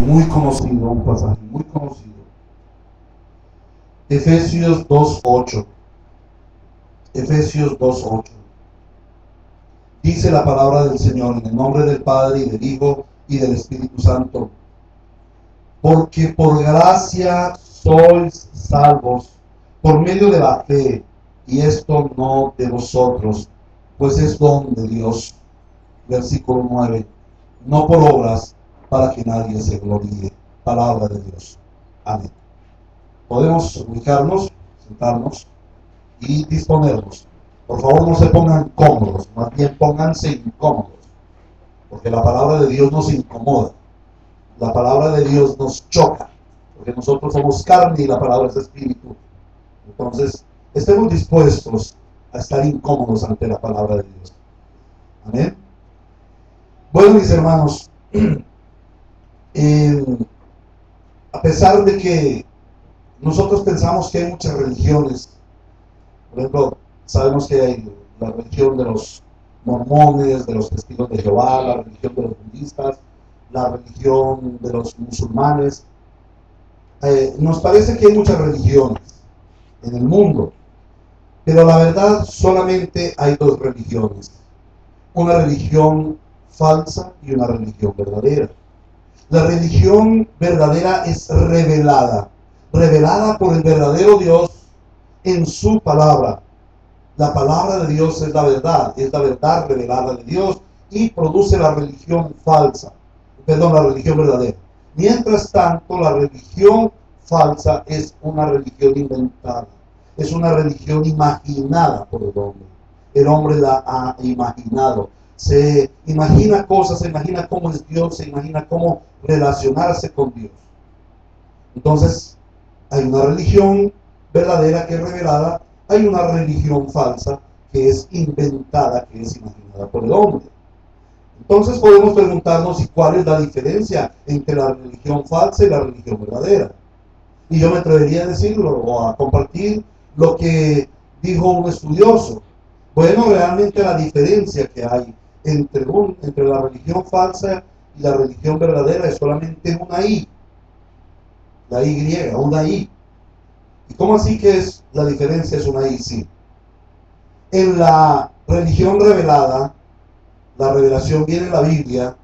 muy conocido, un pasaje muy conocido. Efesios 2:8. Efesios 2:8. Dice la palabra del Señor, en el nombre del Padre, y del Hijo, y del Espíritu Santo. Porque por gracia sois salvos, por medio de la fe, y esto no de vosotros, pues es don de Dios. Versículo 9. No por obras, para que nadie se gloríe. Palabra de Dios. Amén. Podemos ubicarnos, sentarnos y disponernos. Por favor, no se pongan cómodos, más bien pónganse incómodos, porque la palabra de Dios nos incomoda. La palabra de Dios nos choca, porque nosotros somos carne y la palabra es espíritu. Entonces, estemos dispuestos a estar incómodos ante la palabra de Dios. Amén. Bueno, mis hermanos, a pesar de que nosotros pensamos que hay muchas religiones, por ejemplo, sabemos que hay la religión de los mormones, de los testigos de Jehová, la religión de los budistas, la religión de los musulmanes. Nos parece que hay muchas religiones en el mundo, pero la verdad solamente hay dos religiones: una religión falsa y una religión verdadera. La religión verdadera es revelada por el verdadero Dios en su palabra. La palabra de Dios es la verdad revelada de Dios, y produce la religión falsa, la religión verdadera. Mientras tanto, la religión falsa es una religión inventada, es una religión imaginada por el hombre. El hombre la ha imaginado. Se imagina cosas, se imagina cómo es Dios, se imagina cómo relacionarse con Dios. Entonces, hay una religión verdadera que es revelada, hay una religión falsa que es inventada, que es imaginada por el hombre. Entonces podemos preguntarnos, ¿y cuál es la diferencia entre la religión falsa y la religión verdadera? Y yo me atrevería a decirlo o a compartir lo que dijo un estudioso. Bueno, realmente la diferencia que hay entre la religión falsa y la religión verdadera es solamente una I. La Y griega, una I. ¿Y cómo así que es la diferencia? Es una I, sí. En la religión revelada, la revelación viene en la Biblia,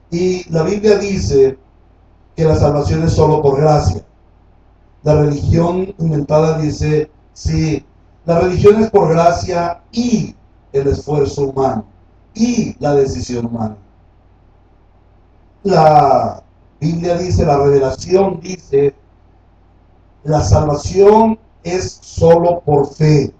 y la Biblia dice que la salvación es solo por gracia. La religión inventada dice, sí, la religión es por gracia y el esfuerzo humano y la decisión humana. La Biblia dice, la revelación dice, la salvación es solo por fe.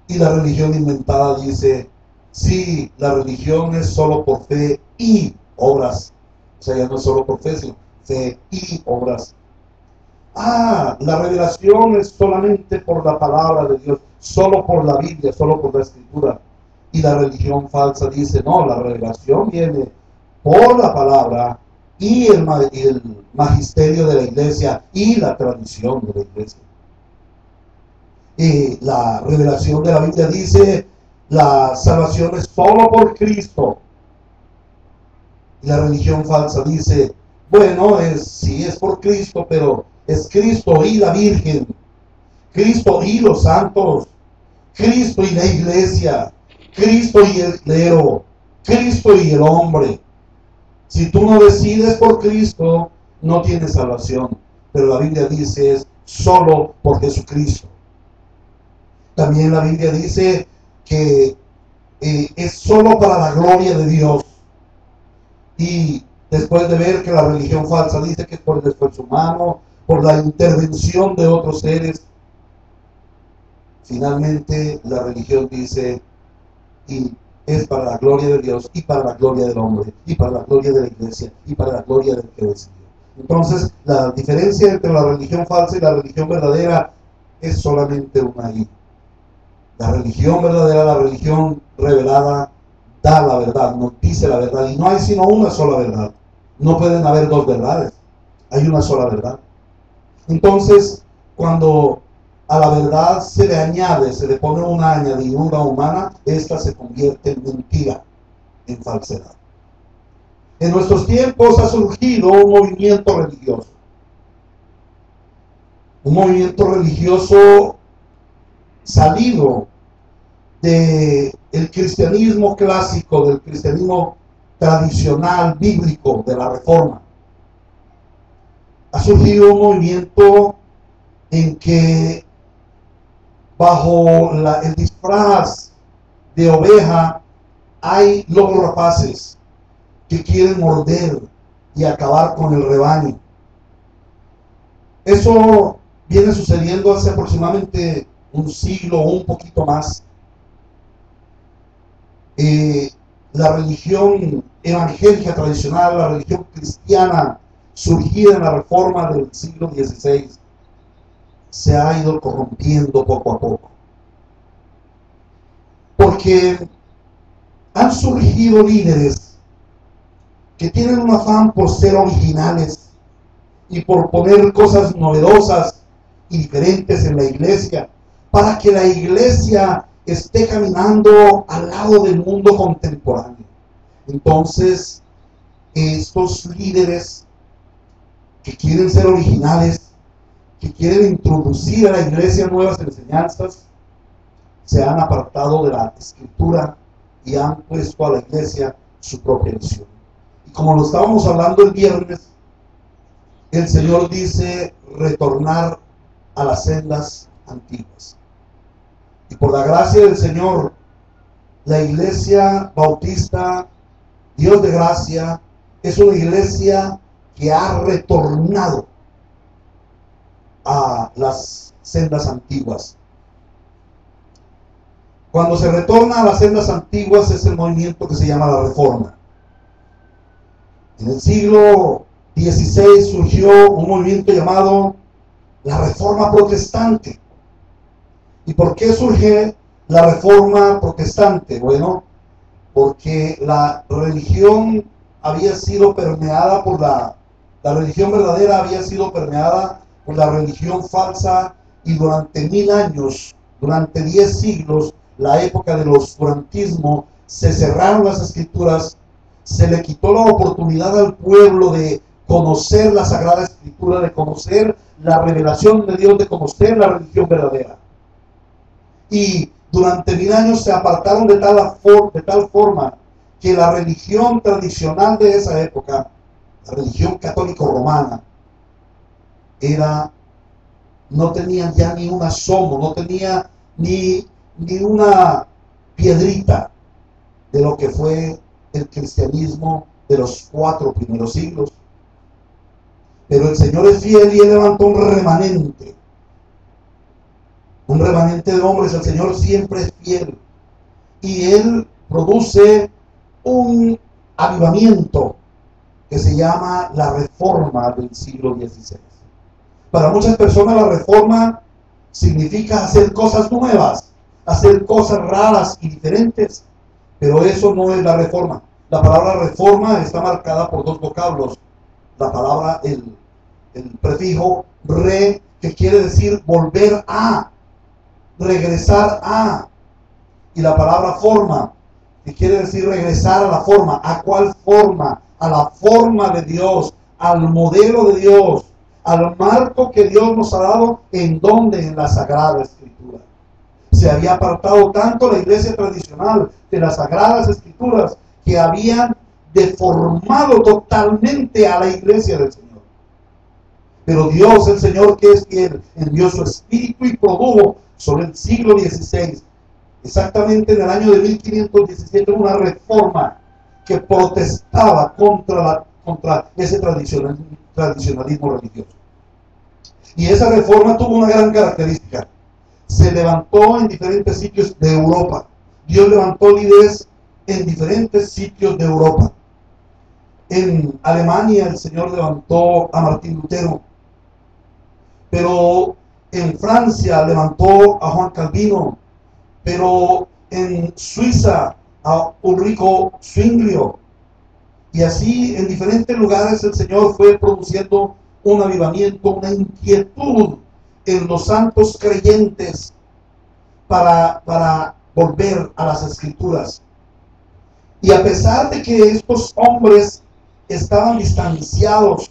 Y la religión inventada dice, sí, la religión es solo por fe y obras. O sea, ya no es solo por fe, sino fe y obras. La revelación es solamente por la palabra de Dios, solo por la Biblia, solo por la Escritura. Y la religión falsa dice, no, la revelación viene por la palabra y el magisterio de la iglesia y la tradición de la iglesia. La revelación de la Biblia dice, la salvación es solo por Cristo. Y la religión falsa dice, bueno, sí es por Cristo, pero es Cristo y la Virgen, Cristo y los santos, Cristo y la iglesia, Cristo y el clero, Cristo y el hombre. Si tú no decides por Cristo, no tienes salvación. Pero la Biblia dice, es solo por Jesucristo. También la Biblia dice que es solo para la gloria de Dios. Y después de ver que la religión falsa dice que es por el esfuerzo humano, por la intervención de otros seres, finalmente la religión dice, y es para la gloria de Dios, y para la gloria del hombre, y para la gloria de la iglesia, y para la gloria del que decidió. Entonces, la diferencia entre la religión falsa y la religión verdadera es solamente una I. La religión verdadera, la religión revelada, da la verdad, nos dice la verdad, y no hay sino una sola verdad. No pueden haber dos verdades, hay una sola verdad. Entonces, cuando a la verdad se le añade, se le pone una añadidura humana, esta se convierte en mentira, en falsedad. En nuestros tiempos ha surgido un movimiento religioso. Un movimiento religioso salido del cristianismo clásico, del cristianismo tradicional, bíblico, de la Reforma. Ha surgido un movimiento en que bajo el disfraz de oveja hay lobos rapaces que quieren morder y acabar con el rebaño. Eso viene sucediendo hace aproximadamente un siglo o un poquito más. La religión evangélica tradicional, la religión cristiana surgida en la Reforma del siglo XVI, se ha ido corrompiendo poco a poco. Porque han surgido líderes que tienen un afán por ser originales y por poner cosas novedosas y diferentes en la iglesia, para que la iglesia esté caminando al lado del mundo contemporáneo. Entonces, estos líderes que quieren ser originales, que quieren introducir a la iglesia nuevas enseñanzas, se han apartado de la escritura y han puesto a la iglesia su propia visión. Y como lo estábamos hablando el viernes, el Señor dice retornar a las sendas antiguas. Y por la gracia del Señor, la iglesia bautista, Dios de gracia, es una iglesia que ha retornado a las sendas antiguas. Cuando se retorna a las sendas antiguas es el movimiento que se llama la Reforma. En el siglo XVI surgió un movimiento llamado la Reforma Protestante. ¿Y por qué surge la Reforma Protestante? Bueno, porque la religión había sido permeada por la religión verdadera había sido permeada por la religión falsa, y durante 1000 años, durante 10 siglos, la época del oscurantismo, se cerraron las escrituras, se le quitó la oportunidad al pueblo de conocer la Sagrada Escritura, de conocer la revelación de Dios, de conocer la religión verdadera. Y durante 1000 años se apartaron de tal forma que la religión tradicional de esa época, la religión católico-romana, no tenía ya ni un asomo, no tenía ni una piedrita de lo que fue el cristianismo de los 4 primeros siglos. Pero el Señor es fiel y Él levantó un remanente de hombres. El Señor siempre es fiel y Él produce un avivamiento que se llama la Reforma del siglo XVI. Para muchas personas la Reforma significa hacer cosas nuevas, hacer cosas raras y diferentes, pero eso no es la Reforma. La palabra Reforma está marcada por 2 vocablos. La palabra, el prefijo re, que quiere decir volver a, regresar a, y la palabra forma, que quiere decir regresar a la forma. ¿A cuál forma? A la forma de Dios, al modelo de Dios, al marco que Dios nos ha dado. ¿En dónde? En la Sagrada Escritura. Se había apartado tanto la iglesia tradicional de las Sagradas Escrituras que habían deformado totalmente a la iglesia del Señor. Pero Dios, el Señor que es fiel, envió su Espíritu y produjo sobre el siglo XVI, exactamente en el año de 1517, una reforma que protestaba contra ese tradicionalismo religioso. Y esa reforma tuvo una gran característica. Se levantó en diferentes sitios de Europa. Dios levantó líderes en diferentes sitios de Europa. En Alemania el Señor levantó a Martín Lutero. Pero en Francia levantó a Juan Calvino. Pero en Suiza a Ulrico Zwinglio. Y así en diferentes lugares el Señor fue produciendo un avivamiento, una inquietud en los santos creyentes para volver a las Escrituras. Y a pesar de que estos hombres estaban distanciados,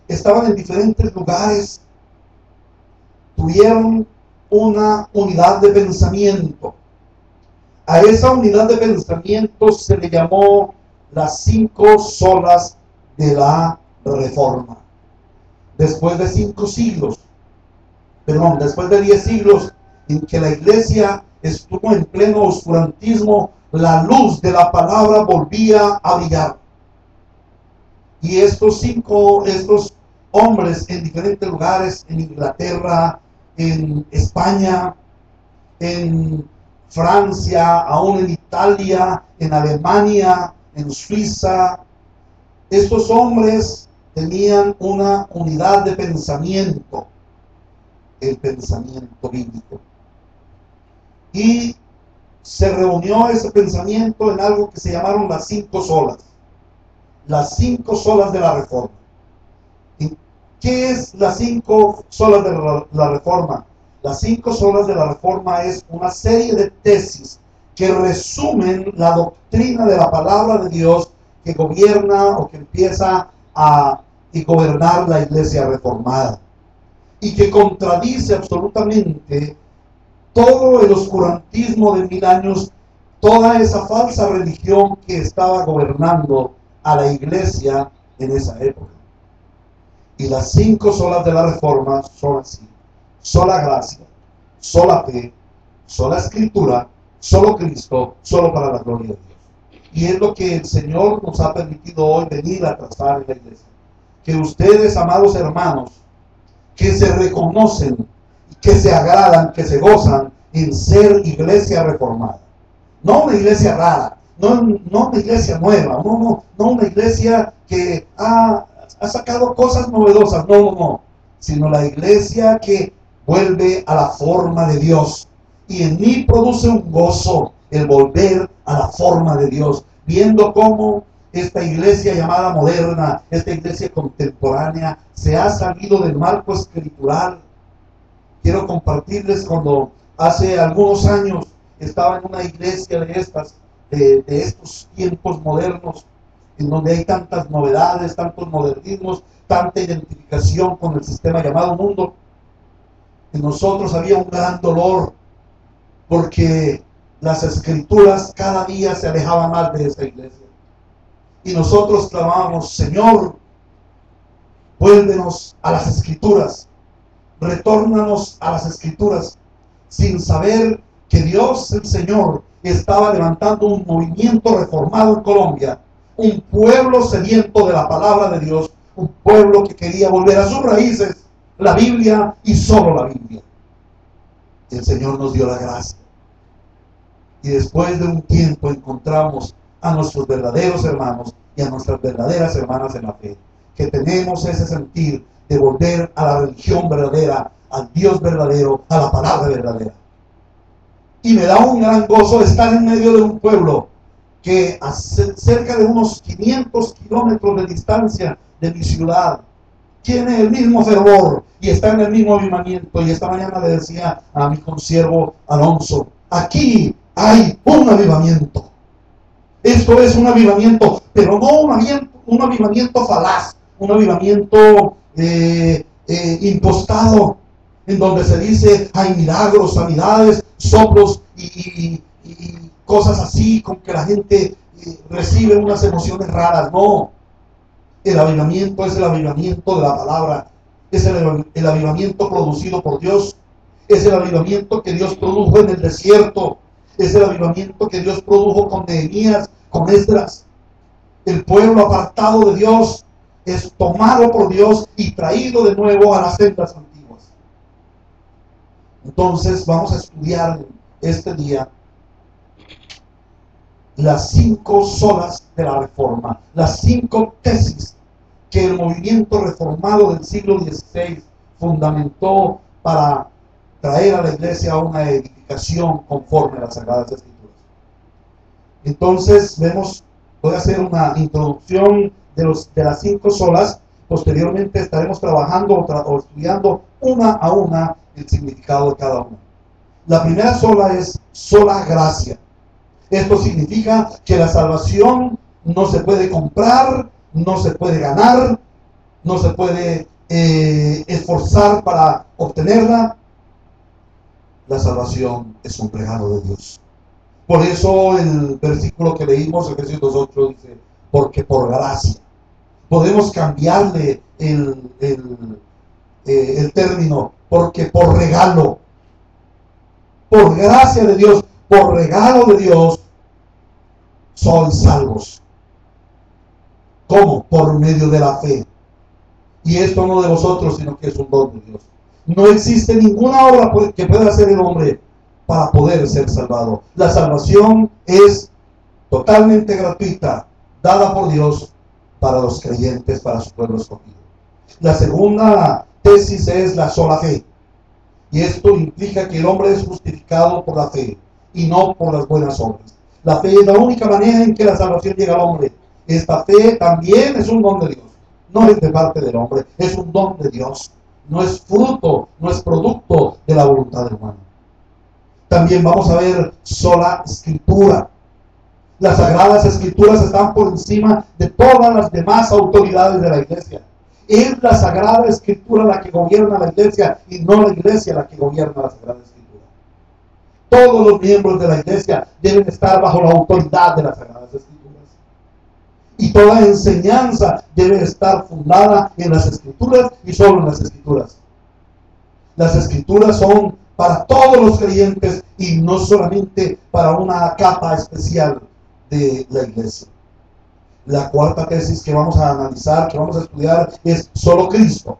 estaban en diferentes lugares, tuvieron una unidad de pensamiento. A esa unidad de pensamiento se le llamó las 5 solas de la Reforma. Después de 5 siglos, después de 10 siglos en que la iglesia estuvo en pleno oscurantismo, la luz de la palabra volvía a brillar. Y estos hombres en diferentes lugares, en Inglaterra, en España, en Francia, aún en Italia, en Alemania, en Suiza, estos hombres tenían una unidad de pensamiento, el pensamiento bíblico. Y se reunió ese pensamiento en algo que se llamaron las 5 solas. Las 5 solas de la Reforma. ¿Y qué es las 5 solas de la Reforma? Las 5 solas de la Reforma es una serie de tesis que resumen la doctrina de la palabra de Dios que gobierna o que empieza a gobernar la iglesia reformada, y que contradice absolutamente todo el oscurantismo de 1000 años, toda esa falsa religión que estaba gobernando a la iglesia en esa época. Y las 5 solas de la Reforma son así: sola gracia, sola fe, sola escritura, solo Cristo, solo para la gloria de Dios. Y es lo que el Señor nos ha permitido hoy venir a trazar en la iglesia. Que ustedes, amados hermanos, que se reconocen, que se agradan, que se gozan en ser iglesia reformada. No una iglesia rara, no una iglesia nueva, no una iglesia que ha sacado cosas novedosas, no, sino la iglesia que vuelve a la forma de Dios. Y en mí produce un gozo el volver a la forma de Dios, viendo cómo esta iglesia llamada moderna, esta iglesia contemporánea, se ha salido del marco escritural. Quiero compartirles, cuando hace algunos años estaba en una iglesia de estos tiempos modernos, en donde hay tantas novedades, tantos modernismos, tanta identificación con el sistema llamado mundo. En nosotros había un gran dolor, porque las escrituras cada día se alejaban más de esa iglesia. Y nosotros clamábamos: Señor, vuélvenos a las escrituras, retórnanos a las escrituras, sin saber que Dios, el Señor, estaba levantando un movimiento reformado en Colombia, un pueblo sediento de la palabra de Dios, un pueblo que quería volver a sus raíces, la Biblia y solo la Biblia. El Señor nos dio la gracia. Y después de un tiempo encontramos a nuestros verdaderos hermanos y a nuestras verdaderas hermanas en la fe, que tenemos ese sentir de volver a la religión verdadera, al Dios verdadero, a la palabra verdadera. Y me da un gran gozo estar en medio de un pueblo que a cerca de unos 500 kilómetros de distancia de mi ciudad tiene el mismo fervor y está en el mismo avivamiento. Y esta mañana le decía a mi consiervo Alonso: aquí hay un avivamiento. Esto es un avivamiento, pero no un avivamiento falaz, un avivamiento impostado, en donde se dice hay milagros, sanidades, soplos y cosas así, con que la gente recibe unas emociones raras. No, el avivamiento es el avivamiento de la palabra, es el avivamiento producido por Dios, es el avivamiento que Dios produjo en el desierto, es el avivamiento que Dios produjo con Nehemías, con Esdras. El pueblo apartado de Dios es tomado por Dios y traído de nuevo a las sendas antiguas. Entonces vamos a estudiar este día las 5 solas de la Reforma, las 5 tesis que el movimiento reformado del siglo XVI fundamentó para traer a la iglesia a una edificación conforme a las Sagradas Escrituras. Entonces voy a hacer una introducción de las 5 solas. Posteriormente estaremos trabajando o estudiando una a una el significado de cada una. La primera sola es sola gracia. Esto significa que la salvación no se puede comprar, no se puede ganar, no se puede esforzar para obtenerla. La salvación es un regalo de Dios. Por eso el versículo que leímos, Efesios 2:8, dice, porque por gracia. Podemos cambiarle el término, porque por regalo, por gracia de Dios, por regalo de Dios, sois salvos. ¿Cómo? Por medio de la fe. Y esto no de vosotros, sino que es un don de Dios. No existe ninguna obra que pueda hacer el hombre para poder ser salvado. La salvación es totalmente gratuita, dada por Dios para los creyentes, para su pueblo escogido. La segunda tesis es la sola fe. Y esto implica que el hombre es justificado por la fe y no por las buenas obras. La fe es la única manera en que la salvación llega al hombre. Esta fe también es un don de Dios. No es de parte del hombre, es un don de Dios. No es fruto, no es producto de la voluntad del humano. También vamos a ver sola escritura. Las sagradas escrituras están por encima de todas las demás autoridades de la iglesia. Es la sagrada escritura la que gobierna la iglesia y no la iglesia la que gobierna la sagrada escritura. Todos los miembros de la iglesia deben estar bajo la autoridad de las sagradas escrituras. Y toda enseñanza debe estar fundada en las escrituras y solo en las escrituras. Las escrituras son para todos los creyentes y no solamente para una capa especial de la iglesia. La cuarta tesis que vamos a analizar, que vamos a estudiar, es solo Cristo.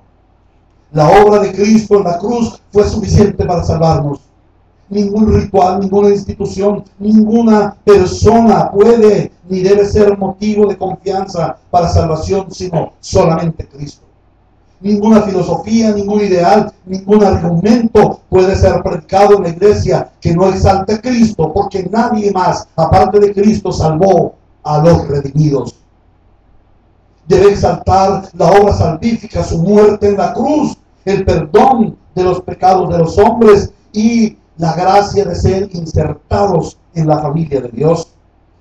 La obra de Cristo en la cruz fue suficiente para salvarnos. Ningún ritual, ninguna institución, ninguna persona puede ni debe ser motivo de confianza para salvación, sino solamente Cristo. Ninguna filosofía, ningún ideal, ningún argumento puede ser predicado en la iglesia que no exalte a Cristo, porque nadie más, aparte de Cristo, salvó a los redimidos. Debe exaltar la obra salvífica, su muerte en la cruz, el perdón de los pecados de los hombres y la gracia de ser insertados en la familia de Dios.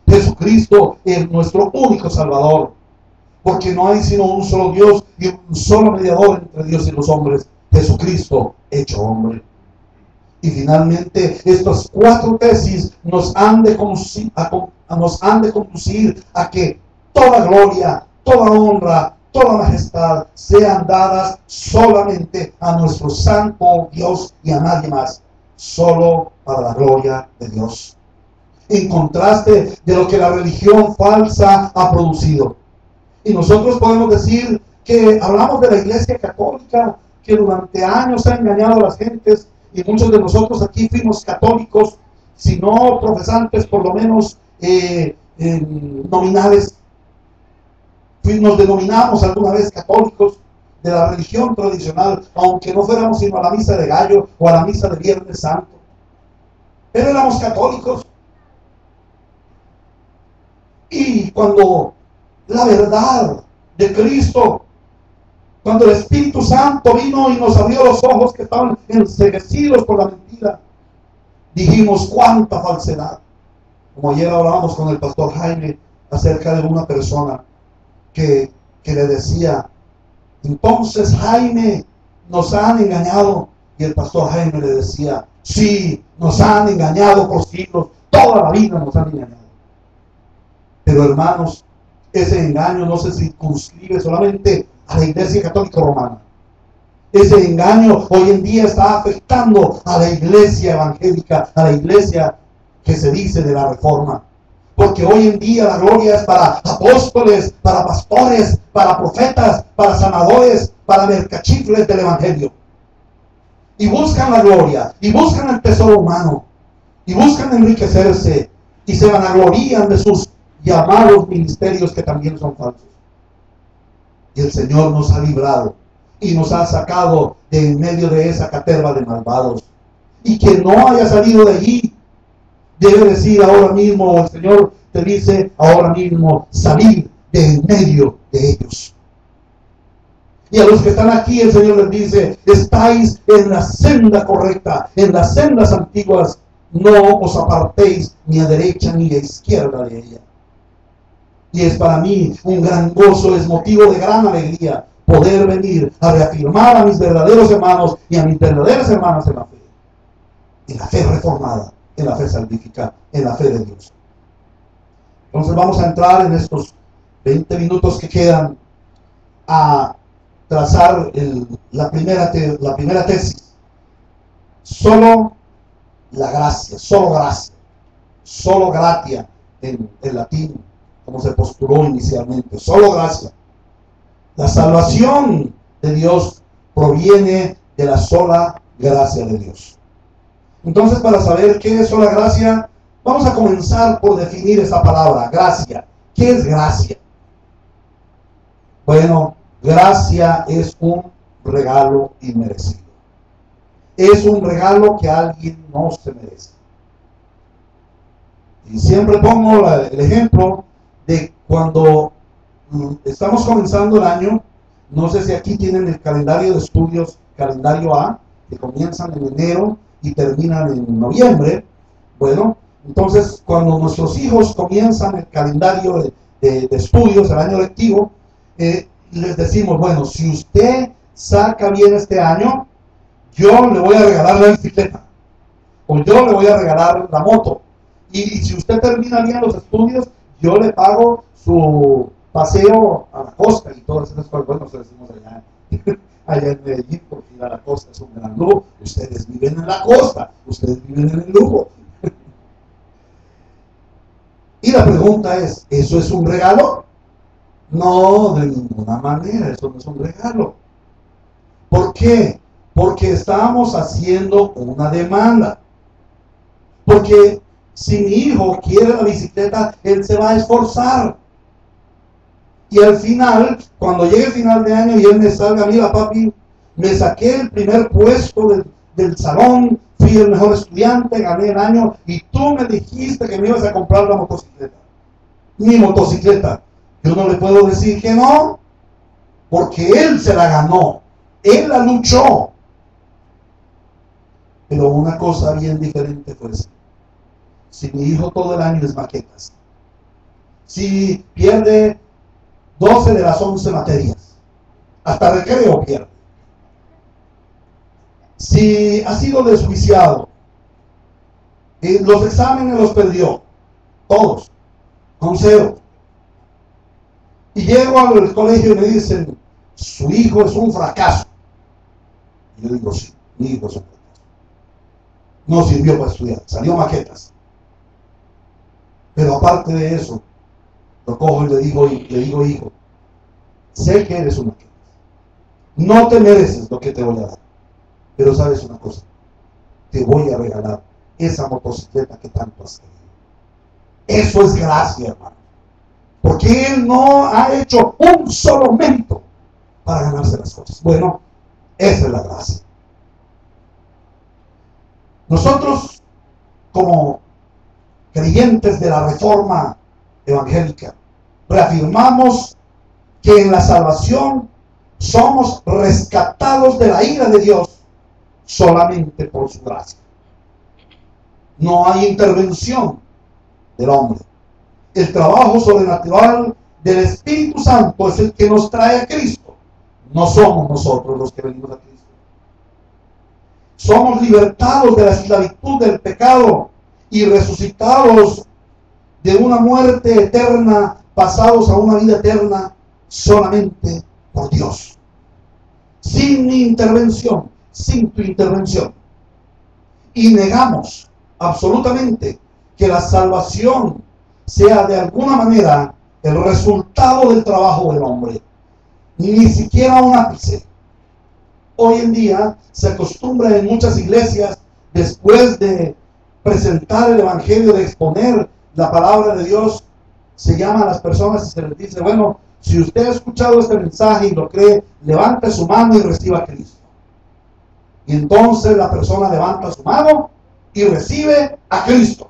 Jesucristo es nuestro único Salvador, porque no hay sino un solo Dios y un solo mediador entre Dios y los hombres, Jesucristo hecho hombre. Y finalmente, estas cuatro tesis nos han de conducir a que toda gloria, toda honra, toda majestad sean dadas solamente a nuestro santo Dios y a nadie más, solo para la gloria de Dios. En contraste de lo que la religión falsa ha producido. Y nosotros podemos decir que hablamos de la iglesia católica, que durante años ha engañado a las gentes, y muchos de nosotros aquí fuimos católicos, si no profesantes, por lo menos nominales. Nos denominamos alguna vez católicos de la religión tradicional, aunque no fuéramos sino a la misa de gallo o a la misa de Viernes Santo. Pero éramos católicos. Y cuando la verdad de Cristo, cuando el Espíritu Santo vino y nos abrió los ojos que estaban enceguecidos por la mentira, dijimos cuánta falsedad. Como ayer hablábamos con el pastor Jaime acerca de una persona que le decía, entonces Jaime, nos han engañado. Y el pastor Jaime le decía, sí, nos han engañado por siglos, toda la vida nos han engañado. Pero hermanos, ese engaño no se circunscribe solamente a la Iglesia Católica Romana. Ese engaño hoy en día está afectando a la iglesia evangélica, a la iglesia que se dice de la Reforma. Porque hoy en día la gloria es para apóstoles, para pastores, para profetas, para sanadores, para mercachifles del Evangelio. Y buscan la gloria, y buscan el tesoro humano, y buscan enriquecerse, y se vanaglorían de sus llamados ministerios que también son falsos. Y el Señor nos ha librado y nos ha sacado de en medio de esa caterva de malvados. Y quien no haya salido de allí debe decir ahora mismo, o el Señor te dice ahora mismo, salir de en medio de ellos. Y a los que están aquí el Señor les dice, estáis en la senda correcta, en las sendas antiguas, no os apartéis ni a derecha ni a izquierda de ella. Y es para mí un gran gozo, es motivo de gran alegría poder venir a reafirmar a mis verdaderos hermanos y a mis verdaderas hermanas en la fe reformada, en la fe salvífica, en la fe de Dios. Entonces vamos a entrar en estos 20 minutos que quedan a trazar la primera tesis. Solo la gracia, solo gratia en latín, como se postuló inicialmente, solo gracia. La salvación de Dios proviene de la sola gracia de Dios. Entonces, para saber qué es sola gracia, vamos a comenzar por definir esa palabra, gracia. ¿Qué es gracia? Bueno, gracia es un regalo inmerecido. Es un regalo que alguien no se merece. Y siempre pongo el ejemplo de cuando estamos comenzando el año. No sé si aquí tienen el calendario de estudios, calendario A, que comienzan en enero y terminan en noviembre. Bueno, entonces cuando nuestros hijos comienzan el calendario de estudios, el año lectivo, les decimos, bueno, si usted saca bien este año, yo le voy a regalar la bicicleta, o yo le voy a regalar la moto, y si usted termina bien los estudios, yo le pago su paseo a la costa y todas esas cosas. Bueno, nosotros decimos allá en Medellín, porque ir a la costa es un gran lujo. Ustedes viven en la costa, ustedes viven en el lujo. Y la pregunta es, ¿eso es un regalo? No, de ninguna manera, eso no es un regalo. ¿Por qué? Porque estamos haciendo una demanda. Porque si mi hijo quiere la bicicleta, él se va a esforzar. Y al final, cuando llegue el final de año y él me salga, mira papi, me saqué el primer puesto del salón, fui el mejor estudiante, gané el año, y tú me dijiste que me ibas a comprar la motocicleta. Mi motocicleta. Yo no le puedo decir que no, porque él se la ganó, él la luchó. Pero una cosa bien diferente fue esa. Si mi hijo todo el año es maquetas, si pierde 12 de las 11 materias, hasta recreo pierde, si ha sido desjuiciado, los exámenes los perdió, todos, con 0, y llego al colegio y me dicen, su hijo es un fracaso. Y yo digo, sí, mi hijo es un fracaso. No sirvió para estudiar, salió maquetas. Pero aparte de eso, lo cojo y le digo, hijo, sé que eres un maquetas. No te mereces lo que te voy a dar. Pero sabes una cosa, te voy a regalar esa motocicleta que tanto has querido. Eso es gracia, hermano. Porque él no ha hecho un solo mérito para ganarse las cosas. Bueno, esa es la gracia. Nosotros, como creyentes de la reforma evangélica, reafirmamos que en la salvación somos rescatados de la ira de Dios solamente por su gracia. No hay intervención del hombre. El trabajo sobrenatural del Espíritu Santo es el que nos trae a Cristo. No somos nosotros los que venimos a Cristo. Somos libertados de la esclavitud del pecado y resucitados de una muerte eterna, pasados a una vida eterna solamente por Dios. Sin mi intervención, sin tu intervención. Y negamos absolutamente que la salvación sea de alguna manera el resultado del trabajo del hombre. Ni siquiera un ápice. Hoy en día se acostumbra en muchas iglesias, después de presentar el evangelio, de exponer la palabra de Dios, se llama a las personas y se les dice, bueno, si usted ha escuchado este mensaje y lo cree, levante su mano y reciba a Cristo. Y entonces la persona levanta su mano y recibe a Cristo.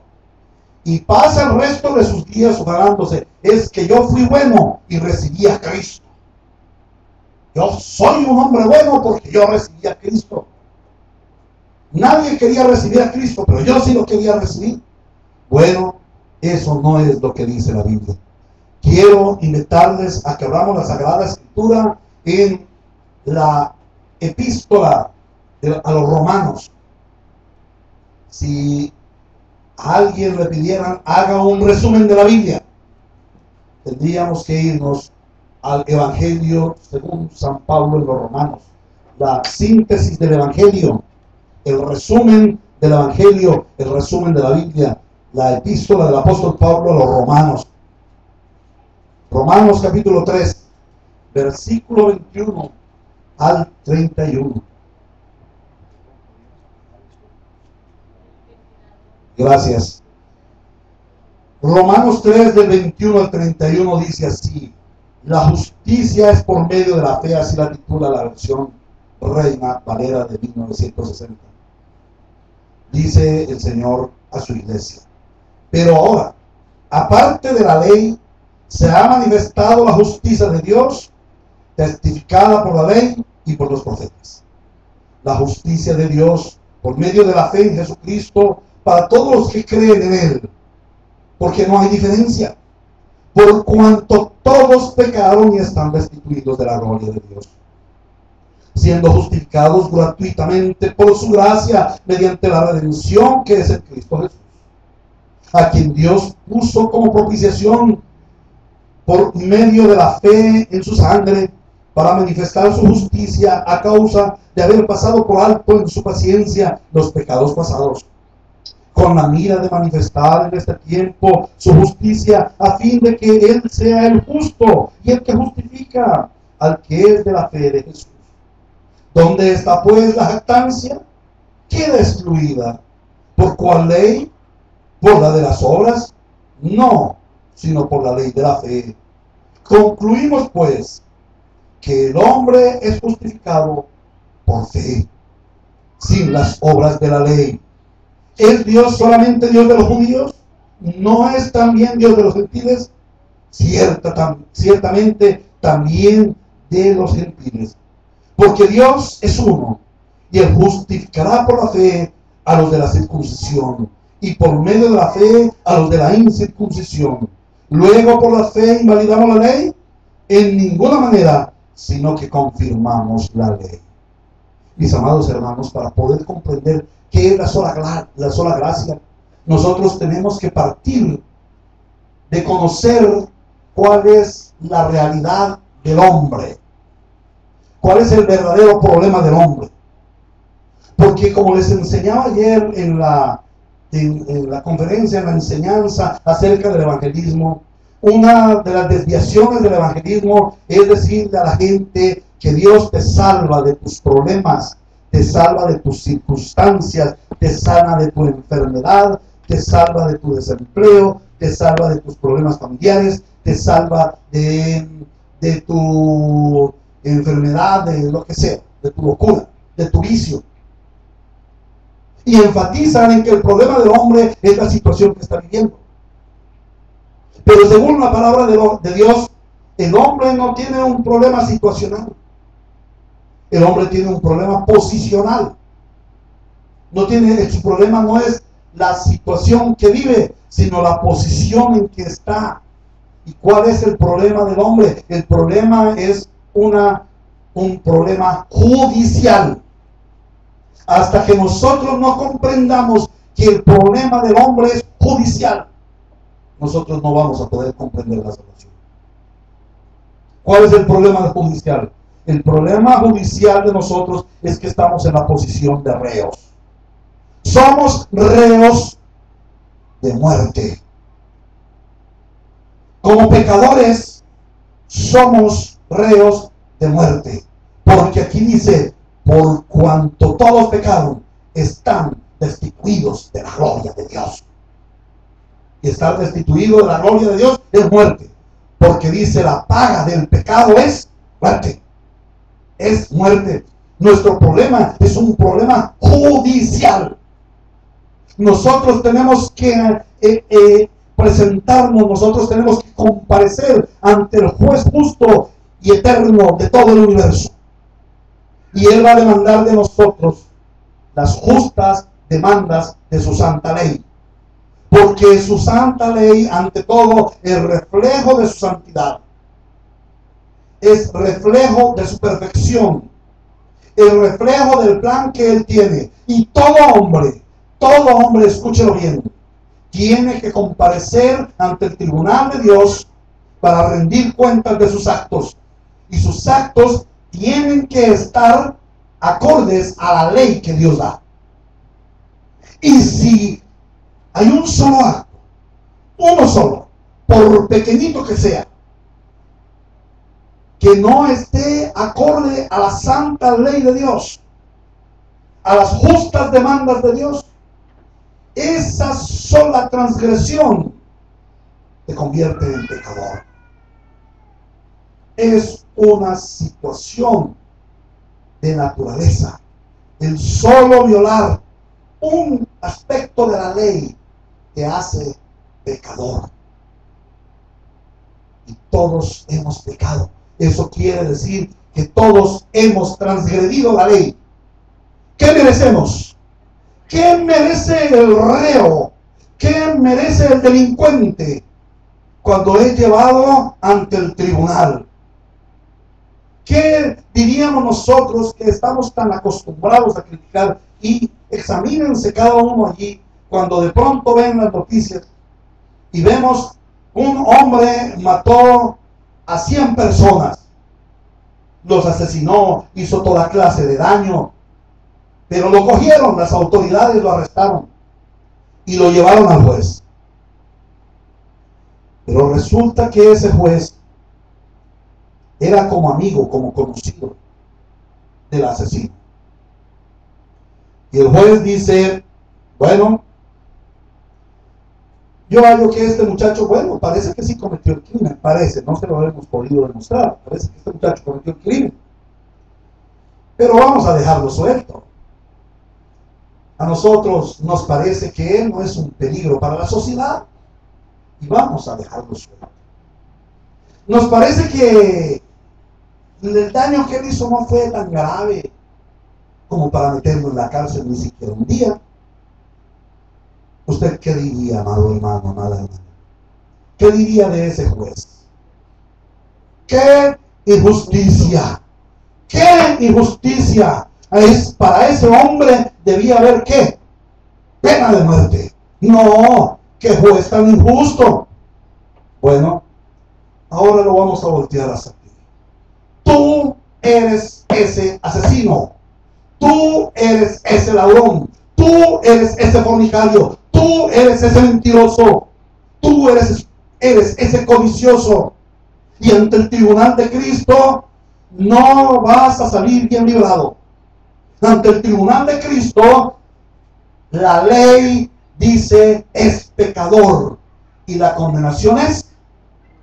Y pasa el resto de sus días sujagándose. Es que yo fui bueno y recibí a Cristo. Yo soy un hombre bueno porque yo recibí a Cristo. Nadie quería recibir a Cristo, pero yo sí lo quería recibir. Bueno, eso no es lo que dice la Biblia. quiero invitarles a que abramos la Sagrada Escritura en la epístola a los romanos. Si a alguien le pidieran haga un resumen de la Biblia, tendríamos que irnos al Evangelio según San Pablo en los Romanos. La síntesis del Evangelio, el resumen del Evangelio, el resumen de la Biblia, la epístola del apóstol Pablo a los Romanos. Romanos capítulo 3, versículo 21 al 31. Gracias. Romanos 3 del 21 al 31 dice así: la justicia es por medio de la fe, así la titula la versión Reina Valera de 1960. Dice el Señor a su iglesia: pero ahora, aparte de la ley, se ha manifestado la justicia de Dios, testificada por la ley y por los profetas. La justicia de Dios por medio de la fe en Jesucristo para todos los que creen en Él, porque no hay diferencia, por cuanto todos pecaron y están destituidos de la gloria de Dios, siendo justificados gratuitamente por su gracia mediante la redención que es en Cristo Jesús, a quien Dios puso como propiciación por medio de la fe en su sangre, para manifestar su justicia a causa de haber pasado por alto en su paciencia los pecados pasados, con la mira de manifestar en este tiempo su justicia, a fin de que Él sea el justo y el que justifica al que es de la fe de Jesús. ¿Dónde está pues la jactancia? Queda excluida. ¿Por cuál ley? ¿Por la de las obras? No, sino por la ley de la fe. Concluimos pues que el hombre es justificado por fe, sin las obras de la ley. ¿Es Dios solamente Dios de los judíos? ¿No es también Dios de los gentiles? Ciertamente también de los gentiles. Porque Dios es uno, y Él justificará por la fe a los de la circuncisión, y por medio de la fe a los de la incircuncisión. Luego por la fe invalidamos la ley, en ninguna manera, sino que confirmamos la ley. Mis amados hermanos, para poder comprender qué es la sola gracia, nosotros tenemos que partir de conocer cuál es la realidad del hombre, cuál es el verdadero problema del hombre. Porque como les enseñaba ayer en la conferencia, en la enseñanza acerca del evangelismo, una de las desviaciones del evangelismo es decirle a la gente que Dios te salva de tus problemas, te salva de tus circunstancias, te sana de tu enfermedad, te salva de tu desempleo, te salva de tus problemas familiares, te salva de tu enfermedad, de lo que sea, de tu locura, de tu vicio. Y enfatizan en que el problema del hombre es la situación que está viviendo. Pero según la palabra de Dios, el hombre no tiene un problema situacional. El hombre tiene un problema posicional. Su problema no es la situación que vive, sino la posición en que está. ¿Y cuál es el problema del hombre? El problema es un problema judicial. Hasta que nosotros no comprendamos que el problema del hombre es judicial, nosotros no vamos a poder comprender la salvación. ¿Cuál es el problema judicial? El problema judicial de nosotros es que estamos en la posición de reos. Somos reos de muerte. Como pecadores somos reos de muerte. Porque aquí dice: por cuanto todos pecaron, están destituidos de la gloria de Dios. Y estar destituido de la gloria de Dios es muerte. Porque dice: la paga del pecado es muerte. Es muerte. Nuestro problema es un problema judicial. Nosotros tenemos que presentarnos, nosotros tenemos que comparecer ante el juez justo y eterno de todo el universo. Y Él va a demandar de nosotros las justas demandas de su santa ley. porque su santa ley, ante todo, es reflejo de su santidad, es reflejo de su perfección, el reflejo del plan que Él tiene. Y todo hombre, escúchelo bien, tiene que comparecer ante el tribunal de Dios para rendir cuentas de sus actos. Y sus actos tienen que estar acordes a la ley que Dios da. Y si hay un solo acto, uno solo, por pequeñito que sea, que no esté acorde a la santa ley de Dios, a las justas demandas de Dios, esa sola transgresión te convierte en pecador. Es una situación de naturaleza. El solo violar un aspecto de la ley te hace pecador. Y todos hemos pecado. Eso quiere decir que todos hemos transgredido la ley. ¿Qué merecemos? ¿Qué merece el reo? ¿Qué merece el delincuente cuando es llevado ante el tribunal? ¿Qué diríamos nosotros que estamos tan acostumbrados a criticar? Y examínense cada uno allí cuando de pronto ven las noticias y vemos un hombre mató a 100 personas, los asesinó, hizo toda clase de daño, pero lo cogieron, las autoridades lo arrestaron y lo llevaron al juez. Pero resulta que ese juez era como amigo, como conocido del asesino. Y el juez dice, bueno, yo hallo que este muchacho, bueno, parece que sí cometió el crimen, parece, no se lo hemos podido demostrar, parece que este muchacho cometió el crimen, pero vamos a dejarlo suelto. A nosotros nos parece que él no es un peligro para la sociedad y vamos a dejarlo suelto. Nos parece que el daño que él hizo no fue tan grave como para meterlo en la cárcel ni siquiera un día. ¿Usted qué diría, amado hermano, amada hermana? ¿Qué diría de ese juez? ¡Qué injusticia! ¡Qué injusticia! Para ese hombre debía haber ¿qué? Pena de muerte. No, qué juez tan injusto. Bueno, ahora lo vamos a voltear hacia ti. Tú eres ese asesino. Tú eres ese ladrón. Tú eres ese fornicario. Tú eres ese mentiroso. Tú eres ese codicioso. Y ante el tribunal de Cristo no vas a salir bien librado. Ante el tribunal de Cristo, la ley dice es pecador. Y la condenación es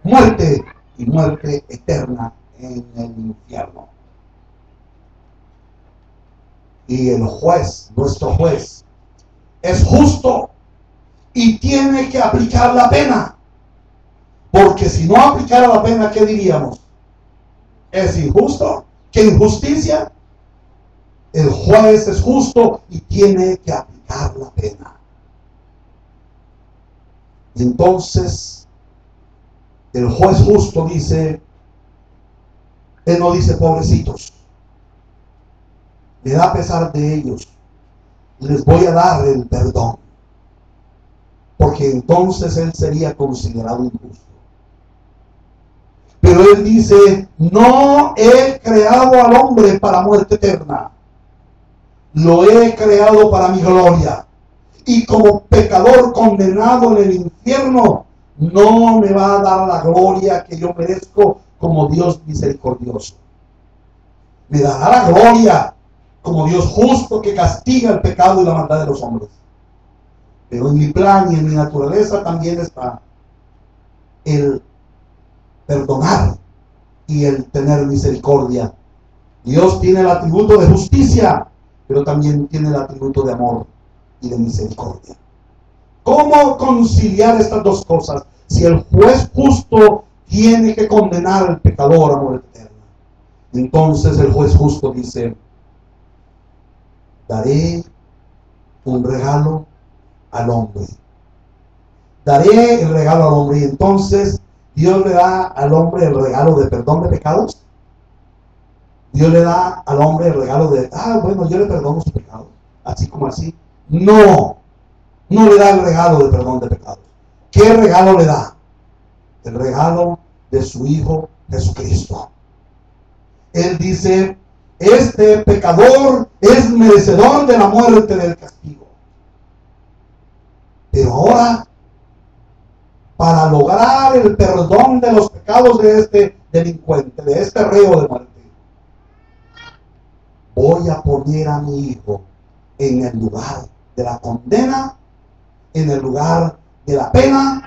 muerte. Y muerte eterna en el infierno. Y el juez, nuestro juez, es justo y tiene que aplicar la pena. Porque si no aplicara la pena, ¿qué diríamos? ¿Es injusto? ¿Qué injusticia? El juez es justo y tiene que aplicar la pena. Y entonces, el juez justo dice, él no dice pobrecitos, me da pesar de ellos, les voy a dar el perdón, porque entonces él sería considerado injusto. Pero él dice, no he creado al hombre para muerte eterna, lo he creado para mi gloria, y como pecador condenado en el infierno, no me va a dar la gloria que yo merezco como Dios misericordioso. Me dará la gloria como Dios justo que castiga el pecado y la maldad de los hombres. Pero en mi plan y en mi naturaleza también está el perdonar y el tener misericordia. Dios tiene el atributo de justicia, pero también tiene el atributo de amor y de misericordia. ¿Cómo conciliar estas dos cosas? Si el juez justo tiene que condenar al pecador a muerte eterna, entonces el juez justo dice, daré un regalo al hombre. daré el regalo al hombre. Y entonces Dios le da al hombre el regalo de perdón de pecados. Dios le da al hombre el regalo de, bueno, yo le perdono su pecado, así como así. No, no le da el regalo de perdón de pecados. ¿Qué regalo le da? El regalo de su Hijo Jesucristo. Él dice, este pecador es merecedor de la muerte, del castigo. Pero ahora, para lograr el perdón de los pecados de este delincuente, de este reo de muerte, voy a poner a mi Hijo en el lugar de la condena, en el lugar de la pena,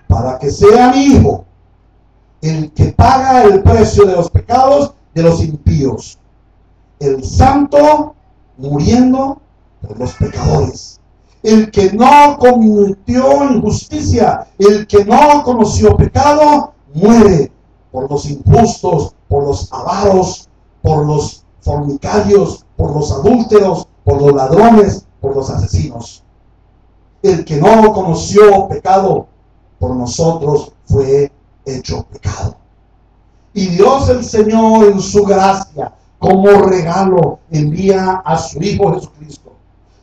para que sea mi Hijo el que paga el precio de los pecados de los impíos, el santo muriendo por los pecadores, el que no cometió injusticia, el que no conoció pecado, muere por los injustos, por los avaros, por los fornicarios, por los adúlteros, por los ladrones, por los asesinos. El que no conoció pecado, por nosotros fue hecho pecado. Y Dios el Señor, en su gracia, como regalo, envía a su Hijo Jesucristo.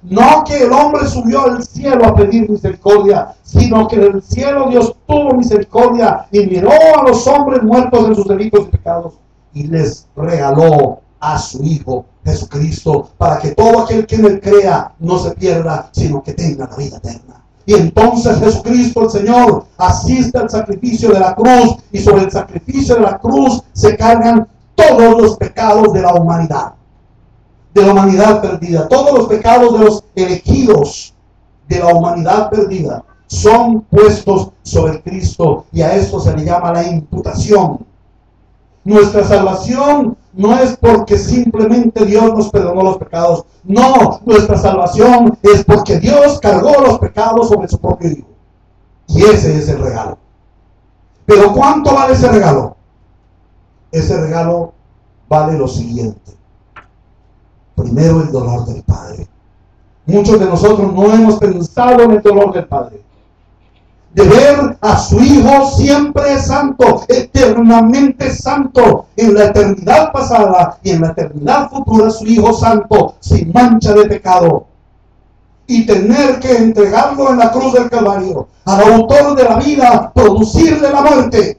No que el hombre subió al cielo a pedir misericordia, sino que del cielo Dios tuvo misericordia y miró a los hombres muertos en sus delitos y pecados y les regaló a su Hijo Jesucristo, para que todo aquel que en él crea no se pierda, sino que tenga la vida eterna. Y entonces Jesucristo el Señor asiste al sacrificio de la cruz, y sobre el sacrificio de la cruz se cargan todos los pecados de la humanidad perdida. Todos los pecados de los elegidos de la humanidad perdida son puestos sobre Cristo, y a esto se le llama la imputación. Nuestra salvación no es porque simplemente Dios nos perdonó los pecados. No, nuestra salvación es porque Dios cargó los pecados sobre su propio Hijo. Y ese es el regalo. Pero ¿cuánto vale ese regalo? Ese regalo vale lo siguiente. Primero, el dolor del Padre. Muchos de nosotros no hemos pensado en el dolor del Padre. De ver a su Hijo siempre santo, eternamente santo, en la eternidad pasada y en la eternidad futura, su Hijo santo, sin mancha de pecado, y tener que entregarlo en la cruz del Calvario al autor de la vida, producirle la muerte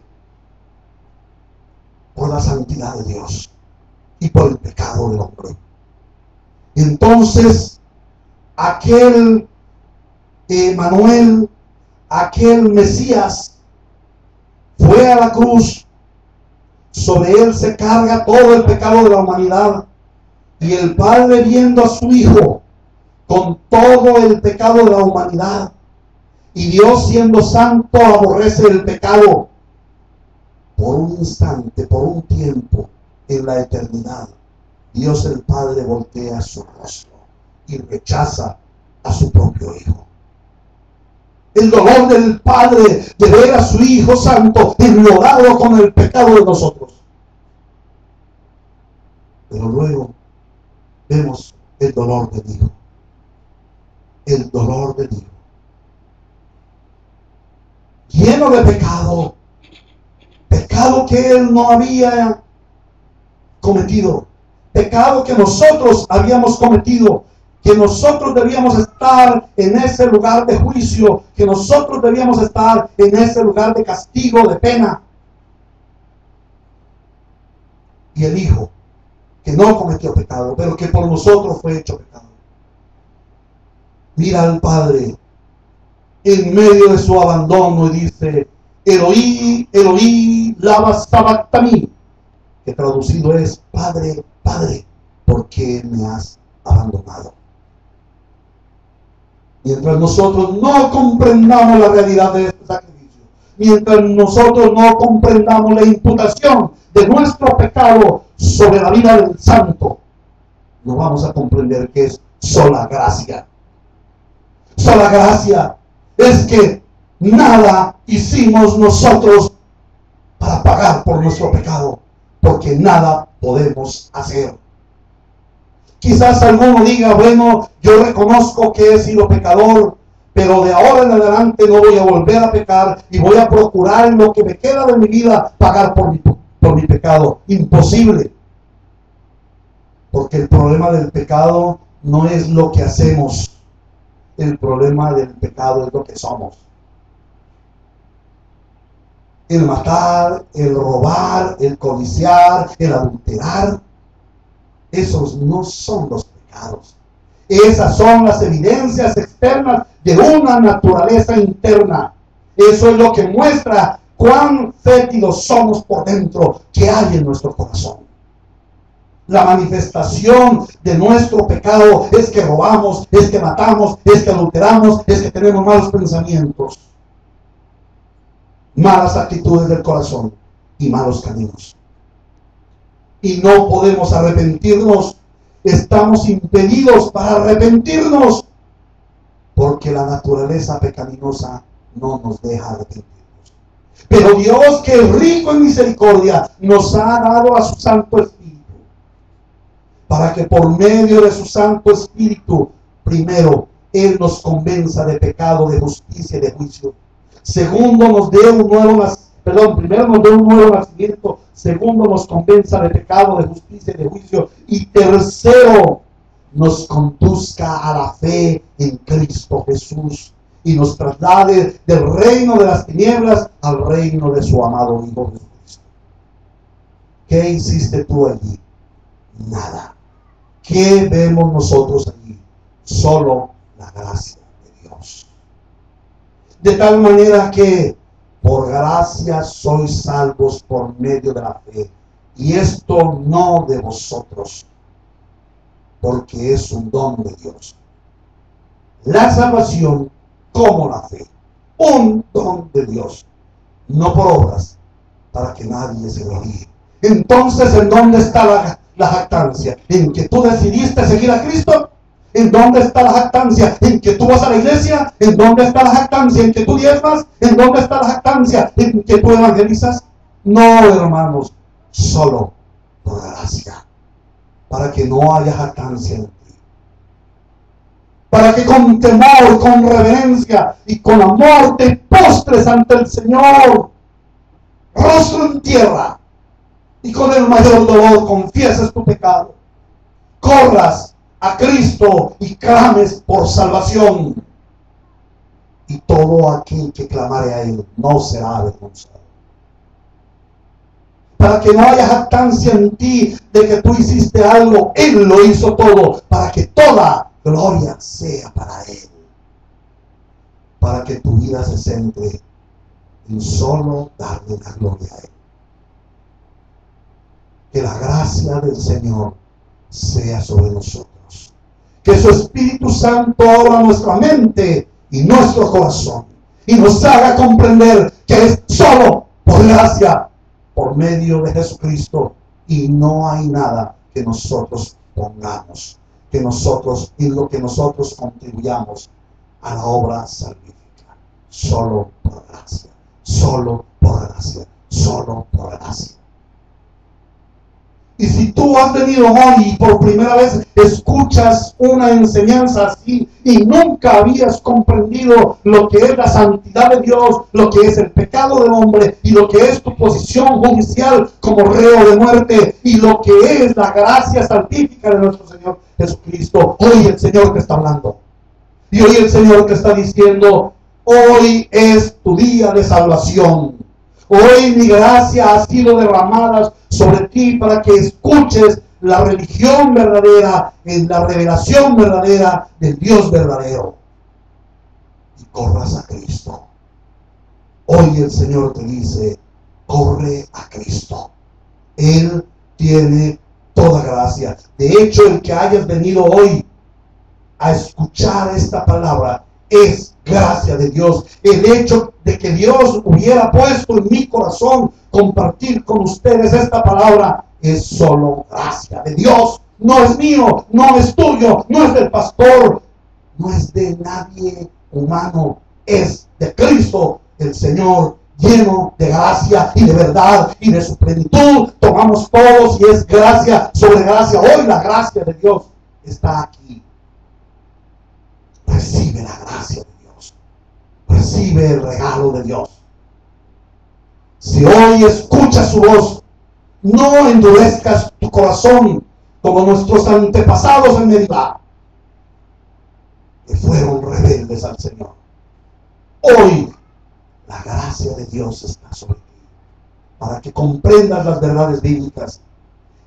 por la santidad de Dios y por el pecado del hombre. Entonces, aquel Emanuel, aquel Mesías, fue a la cruz. Sobre él se carga todo el pecado de la humanidad, y el Padre, viendo a su Hijo con todo el pecado de la humanidad, y Dios siendo santo aborrece el pecado, por un instante, por un tiempo, en la eternidad, Dios el Padre voltea su rostro y rechaza a su propio Hijo. El dolor del Padre de ver a su Hijo santo enlodado con el pecado de nosotros. Pero luego vemos el dolor del Hijo. El dolor del Hijo. Lleno de pecado. Pecado que Él no había cometido. Pecado que nosotros habíamos cometido. Que nosotros debíamos estar en ese lugar de juicio, que nosotros debíamos estar en ese lugar de castigo, de pena. Y el Hijo, que no cometió pecado, pero que por nosotros fue hecho pecado, mira al Padre en medio de su abandono y dice: Eloí, Eloí, lama sabactani, que traducido es: Padre, Padre, ¿por qué me has abandonado? Mientras nosotros no comprendamos la realidad de este sacrificio, mientras nosotros no comprendamos la imputación de nuestro pecado sobre la vida del santo, no vamos a comprender que es sola gracia. Sola gracia es que nada hicimos nosotros para pagar por nuestro pecado, porque nada podemos hacer. Quizás alguno diga: bueno, yo reconozco que he sido pecador, pero de ahora en adelante no voy a volver a pecar y voy a procurar en lo que me queda de mi vida pagar por mi pecado. Imposible. Porque el problema del pecado no es lo que hacemos. El problema del pecado es lo que somos. El matar, el robar, el codiciar, el adulterar, esos no son los pecados. Esas son las evidencias externas de una naturaleza interna. Eso es lo que muestra cuán fétidos somos por dentro, que hay en nuestro corazón. La manifestación de nuestro pecado es que robamos, es que matamos, es que adulteramos, es que tenemos malos pensamientos, malas actitudes del corazón y malos caminos. Y no podemos arrepentirnos. Estamos impedidos para arrepentirnos porque la naturaleza pecaminosa no nos deja arrepentirnos. Pero Dios, que es rico en misericordia, nos ha dado a su Santo Espíritu para que por medio de su Santo Espíritu, primero, Él nos convenza de pecado, de justicia y de juicio. Segundo, nos dé un nuevo primero nos dé un nuevo nacimiento. Segundo, nos convenza de pecado, de justicia y de juicio. Y tercero, nos conduzca a la fe en Cristo Jesús y nos traslade del reino de las tinieblas al reino de su amado Hijo Jesucristo. ¿Qué hiciste tú allí? Nada. ¿Qué vemos nosotros allí? Solo la gracia de Dios. De tal manera que por gracia sois salvos por medio de la fe. Y esto no de vosotros, porque es un don de Dios. La salvación como la fe. Un don de Dios. No por obras, para que nadie se gloríe. Entonces, ¿en dónde está la jactancia? ¿En que tú decidiste seguir a Cristo? ¿En dónde está la jactancia? ¿En que tú vas a la iglesia? ¿En dónde está la jactancia? ¿En que tú diezmas? ¿En dónde está la jactancia? ¿En que tú evangelizas? No, hermanos, solo por gracia, para que no haya jactancia en ti, para que con temor, con reverencia y con amor te postres ante el Señor, rostro en tierra, y con el mayor dolor confieses tu pecado, corras a Cristo y clames por salvación, y todo aquel que clamare a Él no será avergonzado. Para que no haya jactancia en ti de que tú hiciste algo, Él lo hizo todo, para que toda gloria sea para Él, para que tu vida se centre en solo darle la gloria a Él. Que la gracia del Señor sea sobre nosotros. Que su Espíritu Santo abra nuestra mente y nuestro corazón y nos haga comprender que es solo por gracia, por medio de Jesucristo, y no hay nada que nosotros pongamos, en lo que nosotros contribuyamos a la obra salvífica. Solo por gracia, solo por gracia, solo por gracia. Y si tú has venido hoy y por primera vez escuchas una enseñanza así y nunca habías comprendido lo que es la santidad de Dios, lo que es el pecado del hombre y lo que es tu posición judicial como reo de muerte y lo que es la gracia salvífica de nuestro Señor Jesucristo, hoy el Señor te está hablando. Y hoy el Señor te está diciendo, hoy es tu día de salvación. Hoy mi gracia ha sido derramada sobre ti para que escuches la religión verdadera, en la revelación verdadera del Dios verdadero. Y corras a Cristo. Hoy el Señor te dice, corre a Cristo. Él tiene toda gracia. De hecho, el que hayas venido hoy a escuchar esta palabra es gracia de Dios. El hecho de que Dios hubiera puesto en mi corazón compartir con ustedes esta palabra es solo gracia de Dios. No es mío, no es tuyo, no es del pastor, no es de nadie humano, es de Cristo el Señor, lleno de gracia y de verdad y de su plenitud. Tomamos todos y es gracia sobre gracia. Hoy la gracia de Dios está aquí. Recibe la gracia de Dios. recibe el regalo de Dios. Si hoy escuchas su voz, no endurezcas tu corazón como nuestros antepasados en Meribá, que fueron rebeldes al Señor. Hoy la gracia de Dios está sobre ti, para que comprendas las verdades bíblicas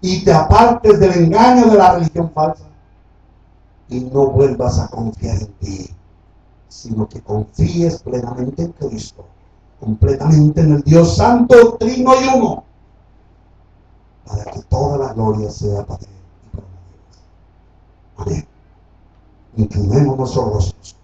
y te apartes del engaño de la religión falsa y no vuelvas a confiar en ti, sino que confíes plenamente en Cristo, completamente en el Dios Santo, Trino y Uno, para que toda la gloria sea para Él y para Dios. Amén. Inclinemos nuestros rostros.